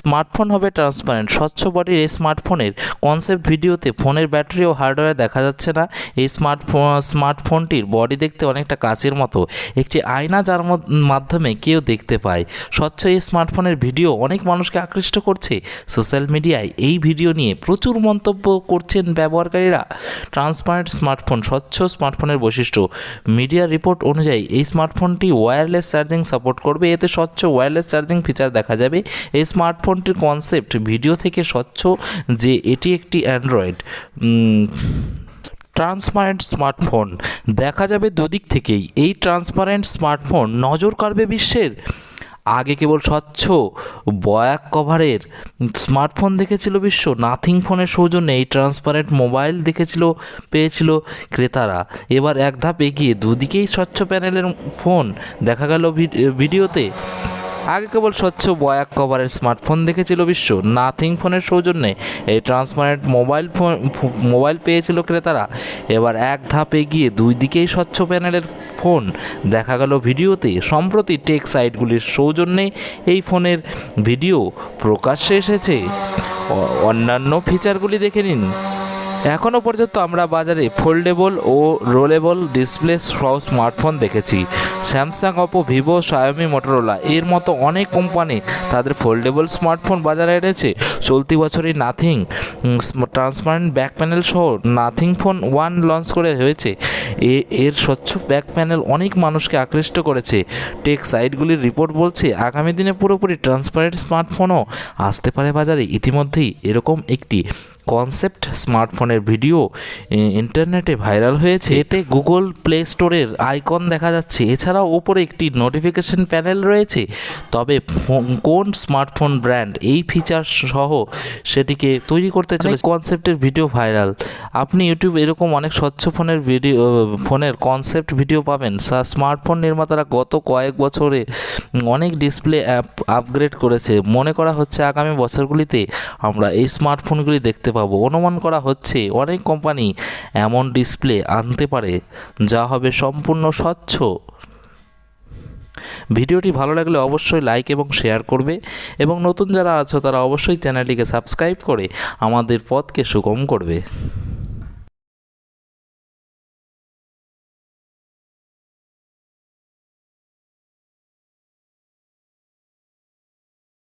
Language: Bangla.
স্মার্টফোন হবে ট্রান্সপারেন্ট। স্বচ্ছ বডির এই স্মার্টফোনের কনসেপ্ট ভিডিওতে ফোনের ব্যাটারি ও হার্ডওয়্যার দেখা যাচ্ছে না। এই স্মার্টফোনটির বডি দেখতে অনেকটা কাচের মতো, একটি আয়না যার মাধ্যমে কেউ দেখতে পায়। স্বচ্ছ এই স্মার্টফোনের ভিডিও অনেক মানুষকে আকৃষ্ট করছে। সোশ্যাল মিডিয়ায় এই ভিডিও নিয়ে প্রচুর মন্তব্য করছেন ব্যবহারকারীরা। ট্রান্সপারেন্ট স্মার্টফোন, স্বচ্ছ স্মার্টফোনের বৈশিষ্ট্য। মিডিয়া রিপোর্ট অনুযায়ী এই স্মার্টফোনটি ওয়্যারলেস চার্জিং সাপোর্ট করবে। এতে স্বচ্ছ ওয়্যারলেস চার্জিং ফিচার দেখা যাবে। এই স্মার্টফোনটির কনসেপ্ট ভিডিও থেকে স্বচ্ছ যে এটি একটি অ্যান্ড্রয়েড ট্রান্সপারেন্ট স্মার্টফোন দেখা যাবে দুদিক থেকেই। এই ট্রান্সপারেন্ট স্মার্টফোন নজর কাড়বে বিশ্বের। আগে কেবল স্বচ্ছ ব্ল্যাক কভারের স্মার্টফোন দেখেছিল বিশ্ব। নাথিং ফোনের সৌজন্যে এই ট্রান্সপারেন্ট মোবাইল পেয়েছিল ক্রেতারা। এবার এক ধাপ এগিয়ে দুদিকেই স্বচ্ছ প্যানেলের ফোন দেখা গেল ভিডিওতে। আগে কেবল স্বচ্ছ ব্ল্যাক কভারের স্মার্টফোন দেখেছিল বিশ্ব। নাথিং ফোনের সৌজন্যে এই ট্রান্সপারেন্ট মোবাইল পেয়েছিল ক্রেতারা। এবার এক ধাপ এগিয়ে দুই দিকেই স্বচ্ছ প্যানেলের ফোন দেখা গেল ভিডিওতে। সম্প্রতি টেক সাইটগুলির সৌজন্যে এই ফোনের ভিডিও প্রকাশ্যে এসেছে। অন্যান্য ফিচারগুলি দেখে নিন। এখনও পর্যন্ত আমরা বাজারে ফোল্ডেবল ও রোলেবল ডিসপ্লে সহ স্মার্টফোন দেখেছি। Samsung, Oppo, Vivo, Xiaomi, Motorola এর মতো অনেক কোম্পানি তাদের ফোল্ডেবল স্মার্টফোন বাজারে এনেছে। চলতি বছরই নাথিং ট্রান্সপারেন্ট ব্যাক প্যানেল সহ নাথিং ফোন 1 লঞ্চ করে হয়েছে। এর স্বচ্ছ ব্যাক প্যানেল অনেক মানুষকে আকৃষ্ট করেছে। টেক সাইটগুলির রিপোর্ট বলছে আগামী দিনে পুরোপুরি ট্রান্সপারেন্ট স্মার্টফোনও আসতে পারে বাজারে। ইতিমধ্যেই এরকম একটি কনসেপ্ট স্মার্টফোনের ভিডিও ইন্টারনেটে ভাইরাল হয়েছে। এতে গুগল প্লে স্টোরের আইকন দেখা যাচ্ছে। এছাড়াও ওপরে একটি নোটিফিকেশন প্যানেল রয়েছে। তবে কোন স্মার্টফোন ব্র্যান্ড এই ফিচার সহ সেটিকে তৈরি করতে চলেছে কনসেপ্টের ভিডিও ভাইরাল। আপনি ইউটিউব এরকম অনেক স্বচ্ছ ফোনের কনসেপ্ট ভিডিও পাবেন। স্মার্টফোন নির্মাতারা গত কয়েক বছরে অনেক ডিসপ্লে আপগ্রেড করেছে। মনে করা হচ্ছে আগামী বছরগুলিতে আমরা এই স্মার্টফোনগুলি দেখতে পাবো। অনুমান করা হচ্ছে অনেক কোম্পানি এমন ডিসপ্লে আনতে পারে যা হবে সম্পূর্ণ স্বচ্ছ। ভিডিওটি ভালো লাগলে অবশ্যই লাইক এবং শেয়ার করবে এবং নতুন যারা আছো তারা অবশ্যই চ্যানেলটিকে সাবস্ক্রাইব করে আমাদের পথকে সুগম করবে।